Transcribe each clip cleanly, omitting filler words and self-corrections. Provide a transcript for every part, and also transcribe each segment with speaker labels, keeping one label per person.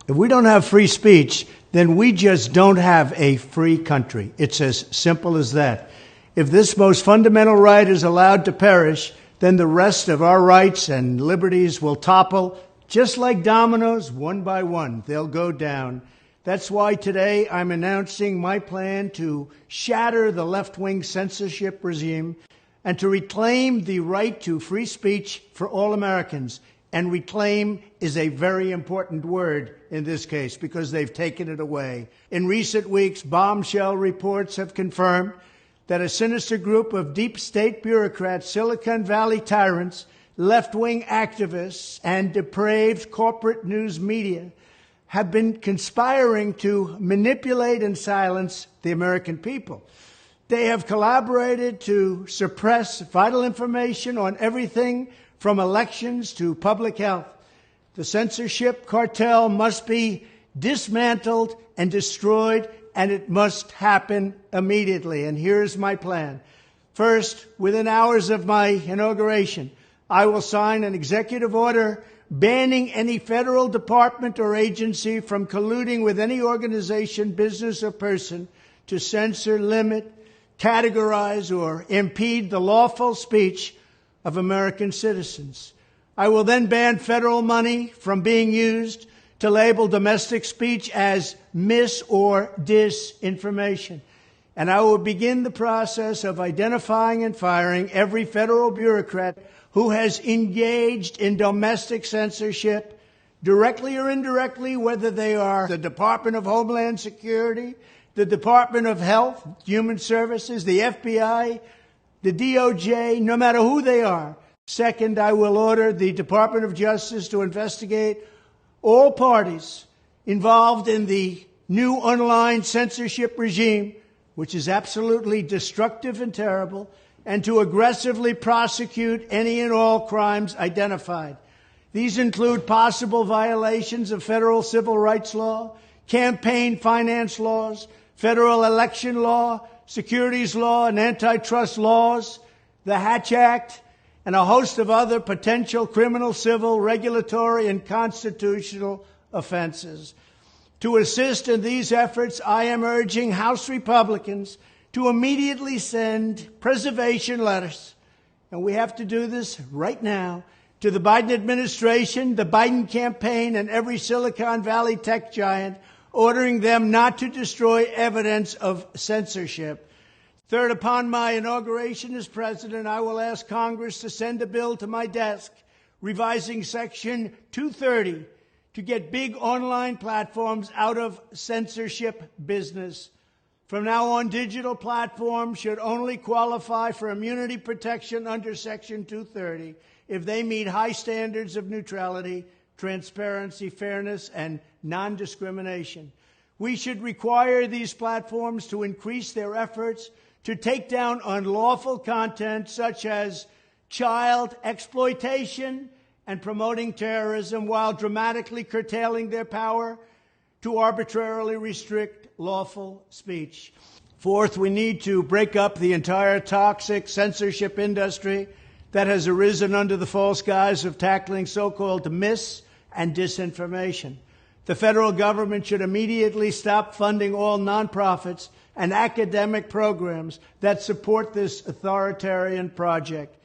Speaker 1: If we don't have free speech, then we just don't have a free country. It's as simple as that. If this most fundamental right is allowed to perish, then the rest of our rights and liberties will topple, just like dominoes, one by one. They'll go down. That's why today I'm announcing my plan to shatter the left-wing censorship regime and to reclaim the right to free speech for all Americans. And reclaim is a very important word in this case because they've taken it away. In recent weeks, bombshell reports have confirmed that a sinister group of deep state bureaucrats, Silicon Valley tyrants, left-wing activists, and depraved corporate news media have been conspiring to manipulate and silence the American people. They have collaborated to suppress vital information on everything from elections to public health. The censorship cartel must be dismantled and destroyed, and it must happen immediately. And here's my plan. First, within hours of my inauguration, I will sign an executive order banning any federal department or agency from colluding with any organization, business, or person to censor, limit, categorize, or impede the lawful speech of American citizens. I will then ban federal money from being used to label domestic speech as mis- or disinformation. And I will begin the process of identifying and firing every federal bureaucrat who has engaged in domestic censorship, directly or indirectly, whether they are the Department of Homeland Security, the Department of Health, Human Services, the FBI, the DOJ, no matter who they are. Second, I will order the Department of Justice to investigate all parties involved in the new online censorship regime, which is absolutely destructive and terrible, and to aggressively prosecute any and all crimes identified. These include possible violations of federal civil rights law, campaign finance laws, federal election law, securities law, and antitrust laws, the Hatch Act, and a host of other potential criminal, civil, regulatory, and constitutional offenses. To assist in these efforts, I am urging House Republicans to immediately send preservation letters, and we have to do this right now, to the Biden administration, the Biden campaign, and every Silicon Valley tech giant, ordering them not to destroy evidence of censorship. Third, upon my inauguration as president, I will ask Congress to send a bill to my desk revising Section 230 to get big online platforms out of censorship business. From now on, digital platforms should only qualify for immunity protection under Section 230 if they meet high standards of neutrality, transparency, fairness, and non-discrimination. We should require these platforms to increase their efforts to take down unlawful content such as child exploitation and promoting terrorism, while dramatically curtailing their power to arbitrarily restrict lawful speech. Fourth, we need to break up the entire toxic censorship industry that has arisen under the false guise of tackling so-called mis- and disinformation. The federal government should immediately stop funding all nonprofits and academic programs that support this authoritarian project.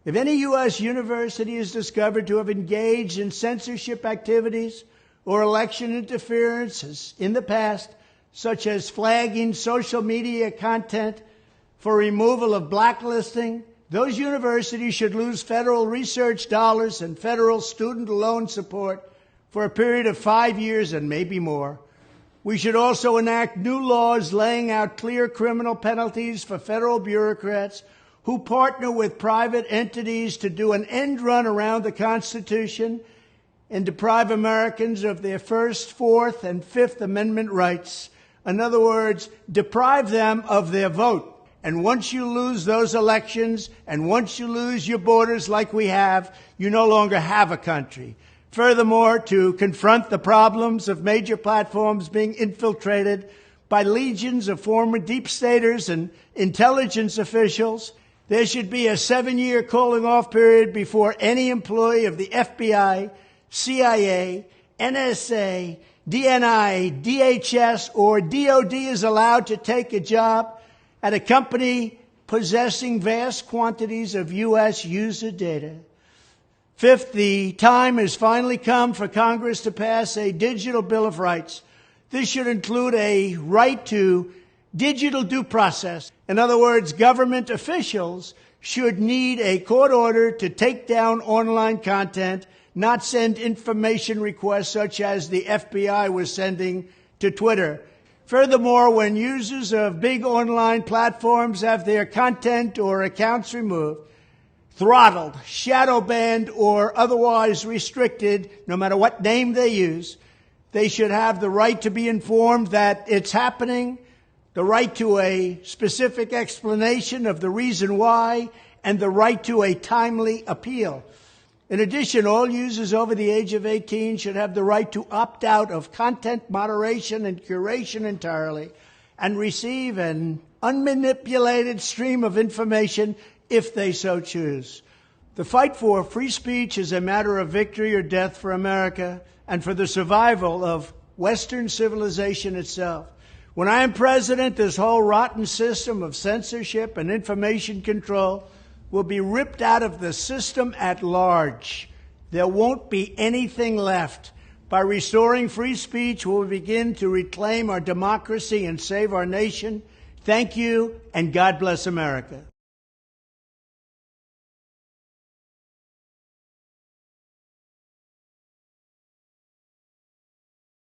Speaker 1: If any U.S. university is discovered to have engaged in censorship activities or election interferences in the past, such as flagging social media content for removal of blacklisting, those universities should lose federal research dollars and federal student loan support for a period of 5 years and maybe more. We should also enact new laws laying out clear criminal penalties for federal bureaucrats who partner with private entities to do an end run around the Constitution and deprive Americans of their First, Fourth, and Fifth Amendment rights. In other words, deprive them of their vote. And once you lose those elections, and once you lose your borders like we have, you no longer have a country. Furthermore, to confront the problems of major platforms being infiltrated by legions of former deep staters and intelligence officials, there should be a 7-year calling-off period before any employee of the FBI, CIA, NSA, DNI, DHS, or DOD is allowed to take a job at a company possessing vast quantities of U.S. user data. Fifth, the time has finally come for Congress to pass a digital Bill of Rights. This should include a right to digital due process. In other words, government officials should need a court order to take down online content, not send information requests such as the FBI was sending to Twitter. Furthermore, when users of big online platforms have their content or accounts removed, throttled, shadow banned, or otherwise restricted, no matter what name they use, they should have the right to be informed that it's happening, the right to a specific explanation of the reason why, and the right to a timely appeal. In addition, all users over the age of 18 should have the right to opt out of content moderation and curation entirely and receive an unmanipulated stream of information if they so choose. The fight for free speech is a matter of victory or death for America and for the survival of Western civilization itself. When I am president, this whole rotten system of censorship and information control will be ripped out of the system at large. There won't be anything left. By restoring free speech, we'll begin to reclaim our democracy and save our nation. Thank you, and God bless America.